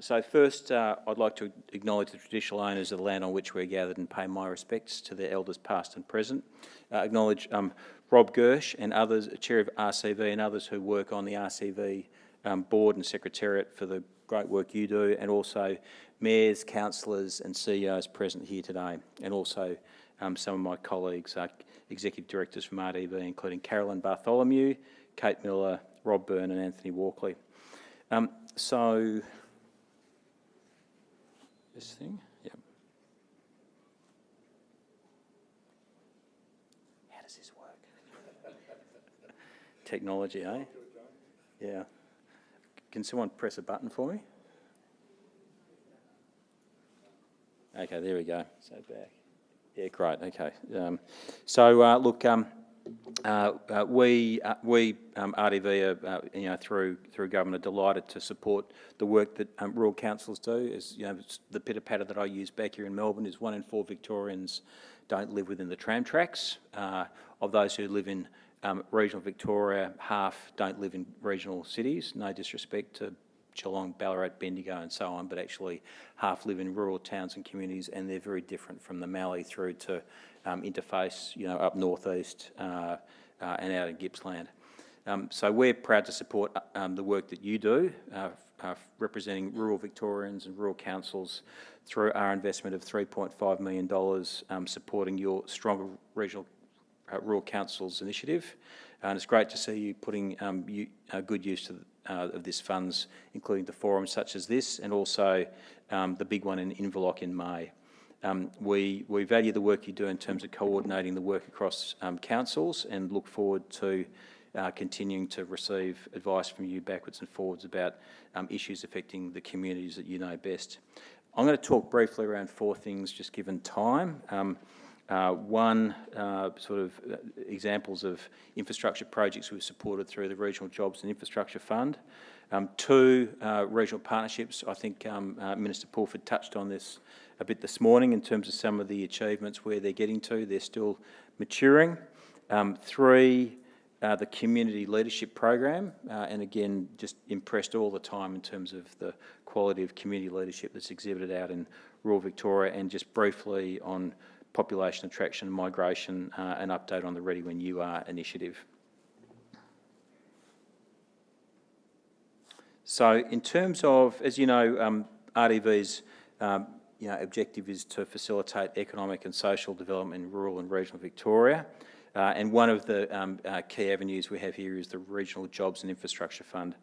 So first, I'd like to acknowledge the traditional owners of the land on which we're gathered and pay my respects to their elders past and present. Acknowledge Rob Gersh and others, Chair of RCV, and others who work on the RCV board and secretariat for the great work you do, and also mayors, councillors and CEOs present here today, and also some of my colleagues, executive directors from RDV, including Carolyn Bartholomew, Kate Miller, Rob Byrne and Anthony Walkley. So, this thing, yep. How does this work? Technology, eh? Yeah. Can someone press a button for me? Okay, there we go. So back. Yeah, great. Okay. Look, we RDV, through government, are delighted to support the work that rural councils do. As you know, the pitter patter that I use back here in Melbourne is 1 in 4 Victorians don't live within the tram tracks. Of those who live in regional Victoria, half don't live in regional cities. No disrespect to Geelong, Ballarat, Bendigo and so on, but actually half live in rural towns and communities, and they're very different from the Mallee through to interface, up northeast and out in Gippsland. So we're proud to support the work that you do, representing rural Victorians and rural councils through our investment of $3.5 million, supporting your Stronger Regional Rural Councils initiative. And it's great to see you putting good use to of this funds, including the forums such as this, and also the big one in Inverloch in May. We value the work you do in terms of coordinating the work across councils, and look forward to continuing to receive advice from you backwards and forwards about issues affecting the communities that you know best. I'm going to talk briefly around 4 things, just given time. One, examples of infrastructure projects we've supported through the Regional Jobs and Infrastructure Fund. 2, regional partnerships. I think Minister Pulford touched on this a bit this morning in terms of some of the achievements where they're getting to. They're still maturing. 3, the Community Leadership Program, and again, just impressed all the time in terms of the quality of community leadership that's exhibited out in rural Victoria. And just briefly on population attraction and migration, an update on the Ready When You Are initiative. So in terms of, as you know, RDV's objective is to facilitate economic and social development in rural and regional Victoria. And one of the key avenues we have here is the Regional Jobs and Infrastructure Fund.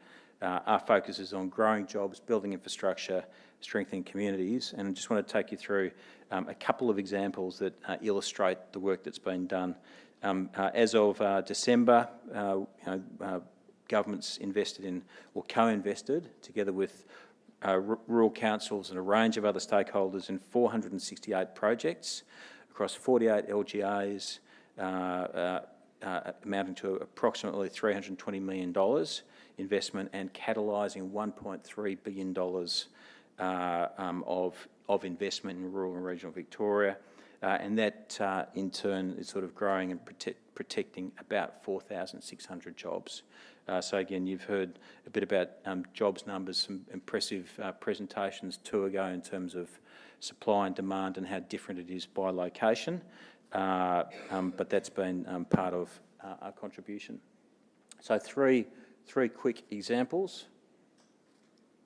Our focus is on growing jobs, building infrastructure, strengthening communities, and I just want to take you through a couple of examples that illustrate the work that's been done. As of December, government's invested in, or co-invested, together with rural councils and a range of other stakeholders, in 468 projects across 48 LGAs, amounting to approximately $320 million investment, and catalysing $1.3 billion of investment in rural and regional Victoria, and that in turn is sort of growing and protecting about 4,600 jobs. So again, you've heard a bit about jobs numbers, some impressive presentations 2 ago in terms of supply and demand and how different it is by location, but that's been part of our contribution. So three quick examples.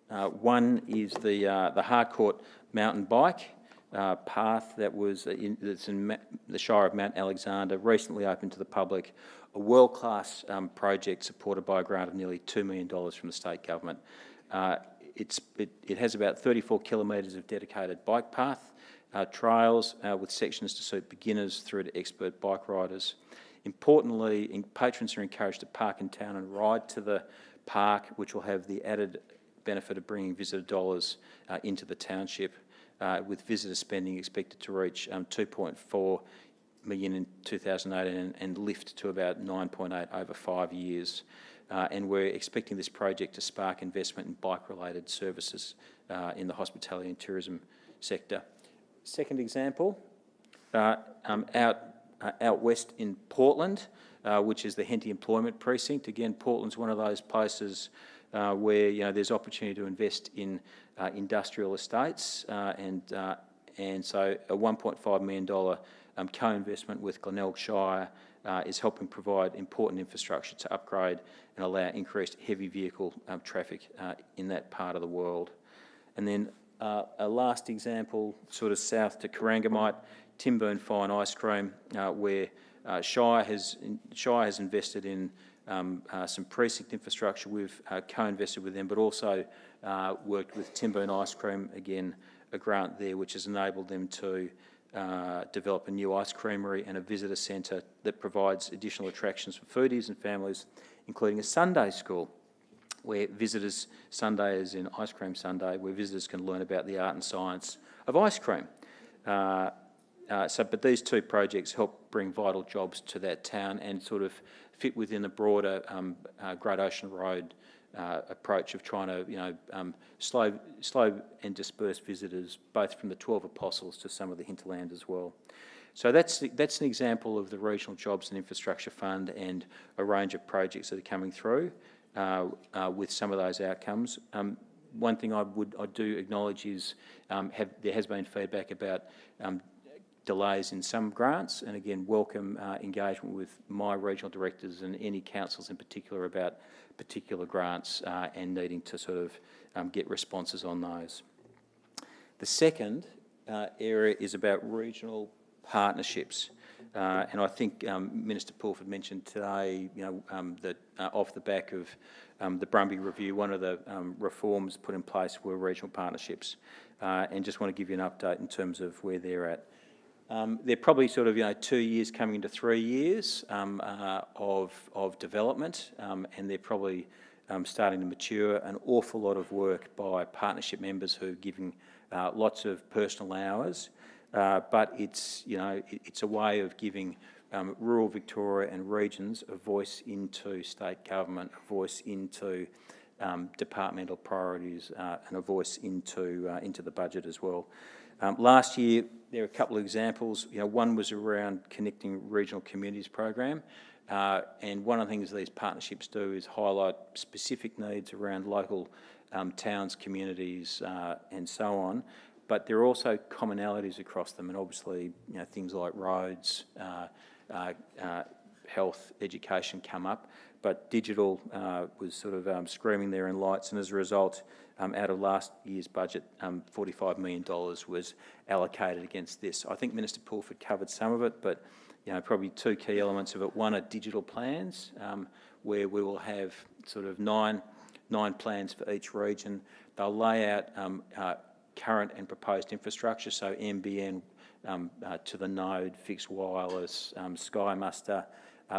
One is the Harcourt mountain bike path that's in the Shire of Mount Alexander, recently opened to the public, a world-class project supported by a grant of nearly $2 million from the state government. It has about 34 kilometres of dedicated bike path trails with sections to suit beginners through to expert bike riders. Importantly, patrons are encouraged to park in town and ride to the park, which will have the added benefit of bringing visitor dollars into the township, with visitor spending expected to reach $2.4 million in 2018 and lift to about 9.8 over 5 years. And we're expecting this project to spark investment in bike-related services in the hospitality and tourism sector. Second example, out out west in Portland, which is the Henty Employment Precinct. Again, Portland's one of those places where there's opportunity to invest in industrial estates, and so a $1.5 million co-investment with Glenelg Shire is helping provide important infrastructure to upgrade and allow increased heavy vehicle traffic in that part of the world. And then a last example, sort of south to Corangamite, Timburn Fine Ice Cream, where Shire has invested in some precinct infrastructure. We've co-invested with them, but also worked with Timburn Ice Cream, again, a grant there which has enabled them to develop a new ice creamery and a visitor centre that provides additional attractions for foodies and families, including a Sunday school, where visitors, Sunday is in Ice Cream Sunday, where visitors can learn about the art and science of ice cream. But these two projects help bring vital jobs to that town and sort of fit within the broader Great Ocean Road approach of trying to, slow and disperse visitors, both from the 12 Apostles to some of the hinterland as well. So that's an example of the Regional Jobs and Infrastructure Fund and a range of projects that are coming through with some of those outcomes. One thing I do acknowledge is there has been feedback about delays in some grants, and again, welcome engagement with my regional directors and any councils in particular about particular grants and needing to sort of get responses on those. The second area is about regional partnerships. And I think Minister Pulford mentioned today, that off the back of the Brumby Review, one of the reforms put in place were regional partnerships. And just want to give you an update in terms of where they're at. They're probably sort of 2 years coming into 3 years of development, and they're probably starting to mature. An awful lot of work by partnership members who are giving lots of personal hours, but it's a way of giving rural Victoria and regions a voice into state government, a voice into departmental priorities, and a voice into the budget as well. Last year, there are a couple of examples. One was around Connecting Regional Communities program, and one of the things these partnerships do is highlight specific needs around local towns, communities, and so on. But there are also commonalities across them, and obviously, things like roads, health, education come up. But digital was sort of screaming there in lights, and as a result, out of last year's budget, $45 million was allocated against this. I think Minister Pulford covered some of it, but probably two key elements of it. One are digital plans, where we will have sort of nine plans for each region. They'll lay out current and proposed infrastructure, so NBN to the node, fixed wireless, Sky Muster,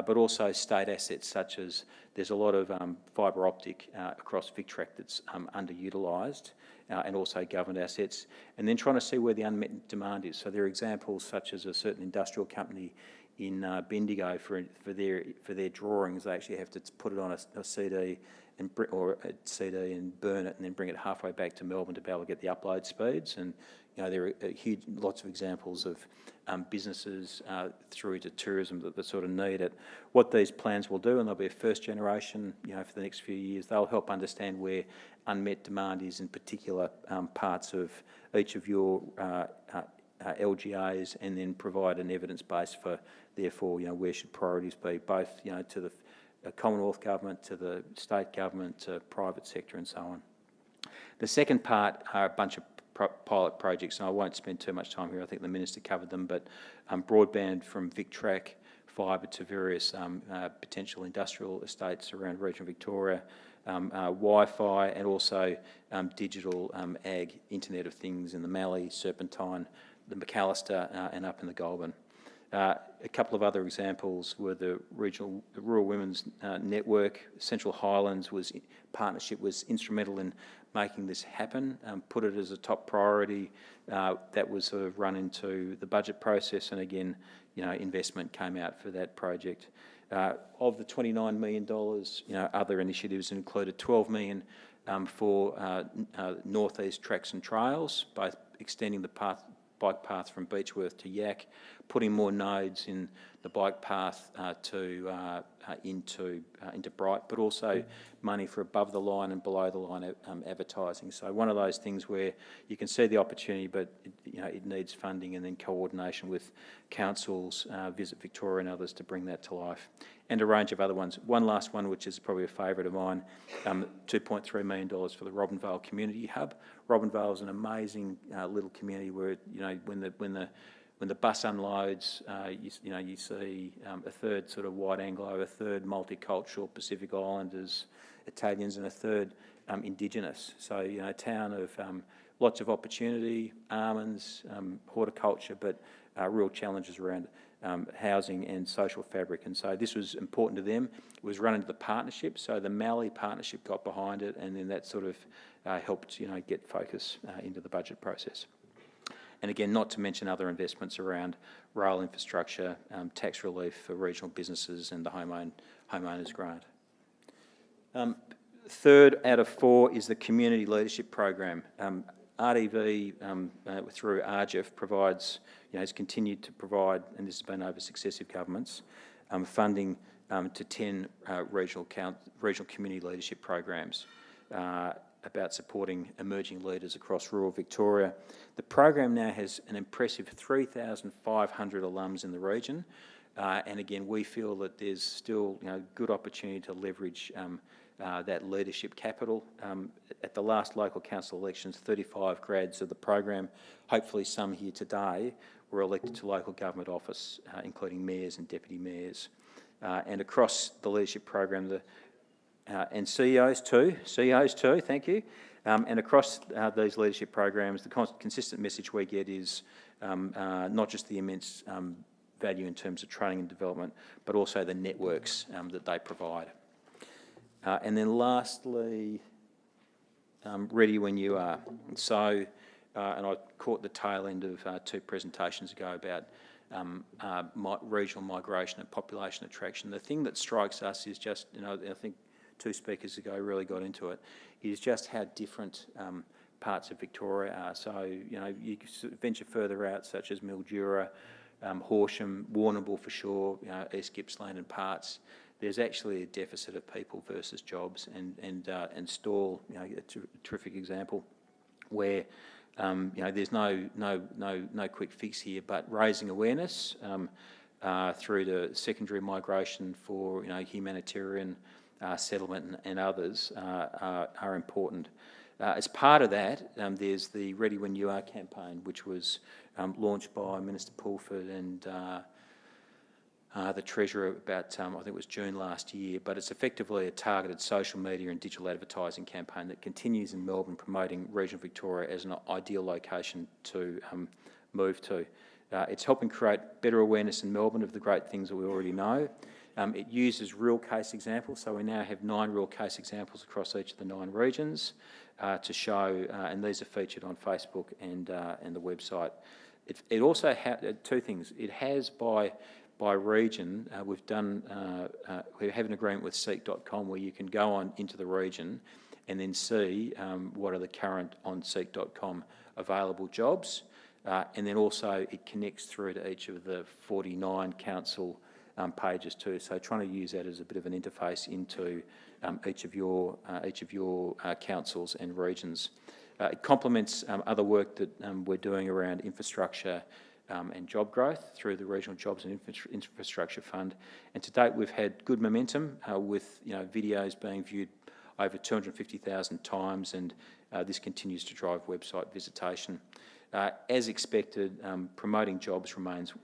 but also state assets such as there's a lot of fibre optic across VicTrack that's underutilised, and also government assets, and then trying to see where the unmet demand is. So there are examples such as a certain industrial company in Bendigo for their drawings. They actually have to put it on a CD and burn it, and then bring it halfway back to Melbourne to be able to get the upload speeds. And there are lots of examples of businesses through to tourism that sort of need it. What these plans will do, and they'll be a first generation, for the next few years, they'll help understand where unmet demand is in particular parts of each of your LGAs, and then provide an evidence base for, therefore, where should priorities be, both, to the Commonwealth Government, to the state government, to private sector, and so on. The second part are a bunch of pilot projects, and I won't spend too much time here. I think the Minister covered them, but broadband from VicTrack, fibre to various potential industrial estates around regional Victoria, Wi-Fi, and also digital ag, Internet of Things in the Mallee, Serpentine, the McAllister, and up in the Goulburn. A couple of other examples were the Rural Women's Network. Central Highlands partnership was instrumental in making this happen, put it as a top priority. That was sort of run into the budget process, and again, investment came out for that project. Of the $29 million, other initiatives included $12 million for northeast tracks and trails, both extending the bike path from Beechworth to Yak, putting more nodes in the bike path into Bright, but also money for above the line and below the line advertising. So one of those things where you can see the opportunity, but it needs funding and then coordination with councils, Visit Victoria and others to bring that to life, and a range of other ones. One last one, which is probably a favourite of mine, $2.3 million for the Robinvale Community Hub. Robinvale is an amazing little community where when the bus unloads, you see a third sort of white Anglo, a third multicultural Pacific Islanders, Italians, and a third Indigenous. So a town of lots of opportunity, almonds, horticulture, but real challenges around housing and social fabric. And so this was important to them. It was run into the partnership, so the Mallee partnership got behind it, and then that sort of helped get focus into the budget process. And again, not to mention other investments around rail infrastructure, tax relief for regional businesses, and the homeowners grant. Third out of 4 is the Community Leadership Program. RDV, through RGIF, provides, has continued to provide, and this has been over successive governments, funding to 10 regional community leadership programs about supporting emerging leaders across rural Victoria. The program now has an impressive 3,500 alums in the region, and again, we feel that there's still good opportunity to leverage that leadership capital. At the last local council elections, 35 grads of the program, hopefully some here today, were elected to local government office, including mayors and deputy mayors. And across the leadership program, and CEOs too, thank you. And across these leadership programs, the consistent message we get is not just the immense value in terms of training and development, but also the networks that they provide. And then lastly, ready when you are. So, and I caught the tail end of 2 presentations ago about regional migration and population attraction. The thing that strikes us is just, I think 2 speakers ago really got into it, is just how different parts of Victoria are. So, you venture further out, such as Mildura, Horsham, Warrnambool for sure, East Gippsland and parts. There's actually a deficit of people versus jobs, and Stawell, a terrific example, where there's no quick fix here, but raising awareness through to secondary migration for humanitarian settlement and others are important. As part of that, there's the Ready When You Are campaign, which was launched by Minister Pulford and the Treasurer about, I think it was June last year, but it's effectively a targeted social media and digital advertising campaign that continues in Melbourne, promoting regional Victoria as an ideal location to move to. It's helping create better awareness in Melbourne of the great things that we already know. It uses real case examples, so we now have 9 real case examples across each of the 9 regions to show, and these are featured on Facebook and the website. It also has 2 things. It has by region, we have an agreement with seek.com where you can go on into the region and then see what are the current on seek.com available jobs, and then also it connects through to each of the 49 council pages too. So trying to use that as a bit of an interface into each of your councils and regions. It complements other work that we're doing around infrastructure and job growth through the Regional Jobs and Infrastructure Fund. And to date, we've had good momentum with videos being viewed over 250,000 times, and this continues to drive website visitation. As expected, promoting jobs remains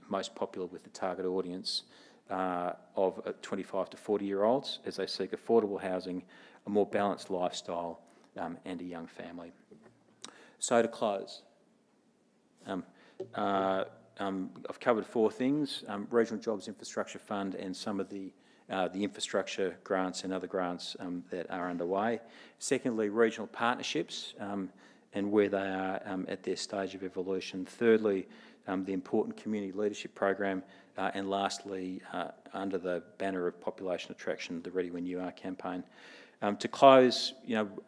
most popular with the target audience of 25 to 40-year-olds as they seek affordable housing, a more balanced lifestyle, and a young family. So to close, I've covered 4 things: Regional Jobs Infrastructure Fund and some of the infrastructure grants and other grants that are underway. Secondly, regional partnerships and where they are at their stage of evolution. Thirdly, the important community leadership program, and lastly, under the banner of population attraction, the Ready When You Are campaign. To close,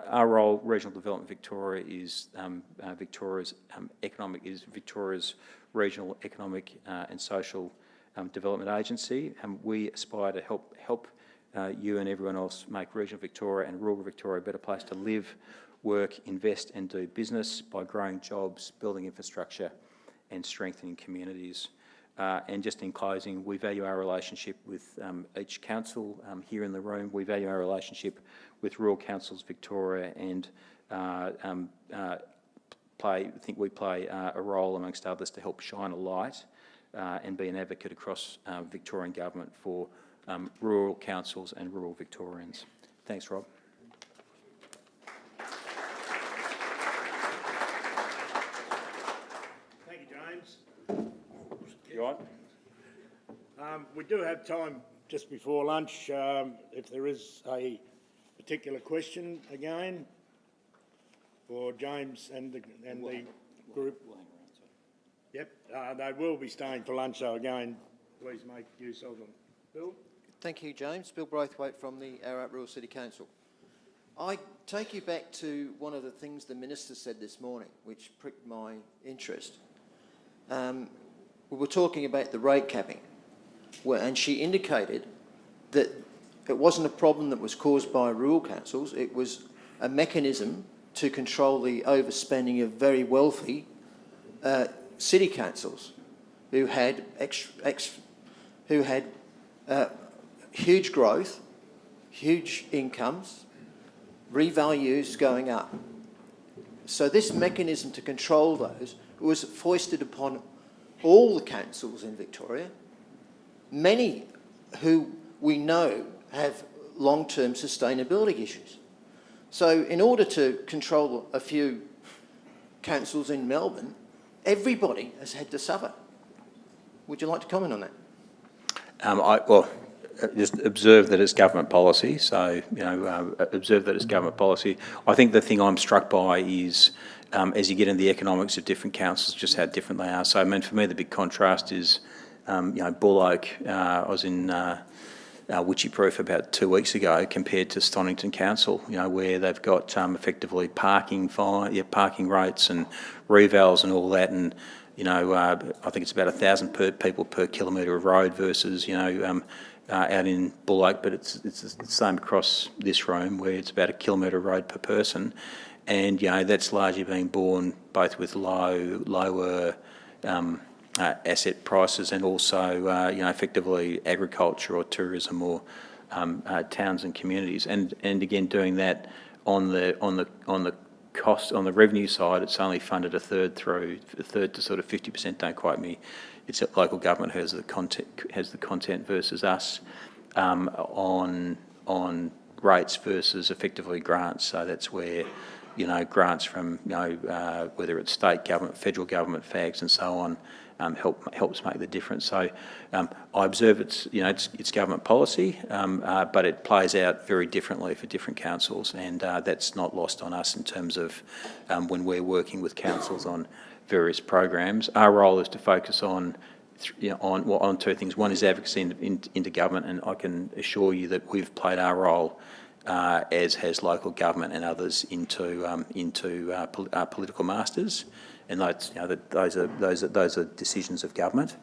our role, Regional Development Victoria, is Victoria's regional economic and social development agency. We aspire to help you and everyone else make regional Victoria and rural Victoria a better place to live, work, invest and do business by growing jobs, building infrastructure and strengthening communities. And just in closing, we value our relationship with each council here in the room. We value our relationship with Rural Councils Victoria and think we play a role amongst others to help shine a light and be an advocate across Victorian government for rural councils and rural Victorians. Thanks, Rob. Thank you, James. You on? We do have time just before lunch if there is a particular question again for James and the group. Yep, they will be staying for lunch, so again, please make use of them. Bill? Thank you, James. Bill Braithwaite from the Ararat Rural City Council. I take you back to one of the things the Minister said this morning, which pricked my interest. We were talking about the rate capping, and she indicated that it wasn't a problem that was caused by rural councils, it was a mechanism to control the overspending of very wealthy city councils who had huge growth, huge incomes, revalues going up. So this mechanism to control those was foisted upon all the councils in Victoria, many who we know have long-term sustainability issues. So in order to control a few councils in Melbourne, everybody has had to suffer. Would you like to comment on that? Just observe that it's government policy. So, observe that it's government policy. I think the thing I'm struck by is, as you get into the economics of different councils, just how different they are. So, I mean, for me, the big contrast is, Bull Oak. I was in Witchyproof about 2 weeks ago compared to Stonington Council, where they've got effectively parking rates and revals and all that, and I think it's about 1,000 people per kilometre of road versus out in Bull Oak, but it's the same across this room where it's about 1 kilometre of road per person, and that's largely being borne both with lower asset prices and also effectively agriculture or tourism or towns and communities, and again doing that on the cost on the revenue side, it's only funded a third to sort of 50%. Don't quote me. It's local government who has the content versus us on rates versus effectively grants. So that's where grants from whether it's state government, federal government, FAGs, and so on helps make the difference. So I observe it's government policy, but it plays out very differently for different councils, and that's not lost on us in terms of when we're working with councils on various programs. Our role is to focus on two things. One is advocacy into government, and I can assure you that we've played our role, as has local government and others, into our political masters, and those are decisions of government.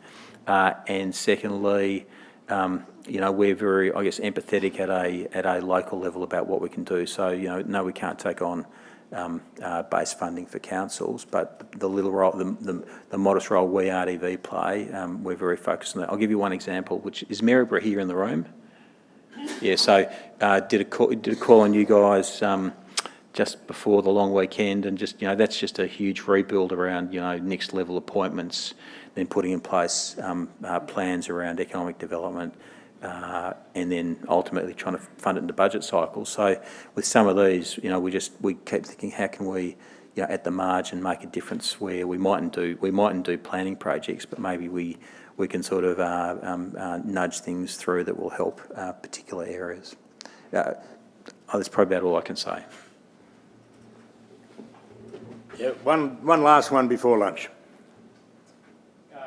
And secondly, we're very, I guess, empathetic at a local level about what we can do. So no, we can't take on base funding for councils, but the little role, the modest role we RDV play, we're very focused on that. I'll give you one example, which is Maryborough here in the room. Yeah, so did a call on you guys just before the long weekend, and just that's just a huge rebuild around next level appointments, then putting in place plans around economic development, and then ultimately trying to fund it in the budget cycle. So with some of these, we keep thinking, how can we, at the margin, make a difference where we mightn't do planning projects, but maybe we can sort of nudge things through that will help particular areas. That's probably about all I can say. Yeah, one last one before lunch.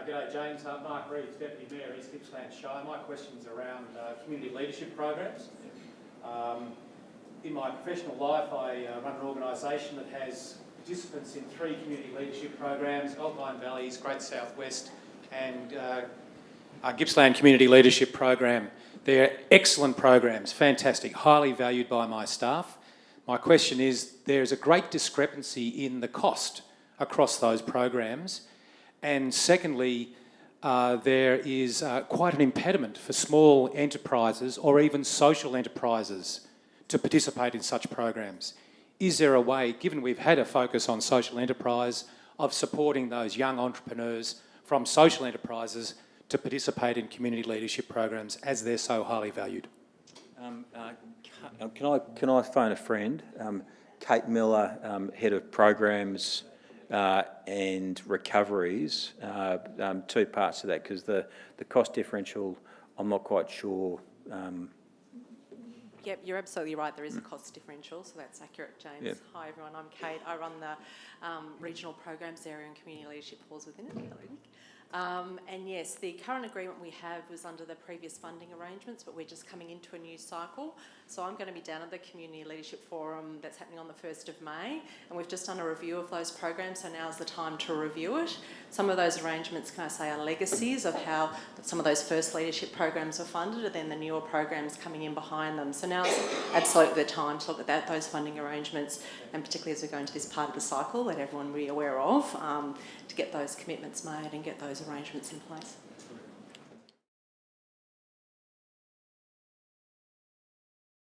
G'day, James. Mark Reeves, Deputy Mayor, East Gippsland Shire. My question's around community leadership programs. In my professional life, I run an organisation that has participants in 3 community leadership programs: Alpine Valleys, Great South West, and Gippsland Community Leadership Program. They're excellent programs, fantastic, highly valued by my staff. My question is, there's a great discrepancy in the cost across those programs. And secondly, there is quite an impediment for small enterprises or even social enterprises to participate in such programs. Is there a way, given we've had a focus on social enterprise, of supporting those young entrepreneurs from social enterprises to participate in community leadership programs as they're so highly valued? Can I phone a friend? Kate Miller, Head of Programs and Recoveries, two parts of that, because the cost differential, I'm not quite sure. Yep, you're absolutely right. There is a cost differential, so that's accurate, James. Yep. Hi, everyone. I'm Kate. I run the regional programs area and community leadership falls within it. Hello, Nick. And yes, the current agreement we have was under the previous funding arrangements, but we're just coming into a new cycle. So I'm going to be down at the Community Leadership Forum that's happening on the 1st of May, and we've just done a review of those programs, so now's the time to review it. Some of those arrangements, can I say, are legacies of how some of those first leadership programs were funded, and then the newer programs coming in behind them. So now is absolutely the time to look at those funding arrangements, and particularly as we go into this part of the cycle that everyone will be aware of, to get those commitments made and get those arrangements in place.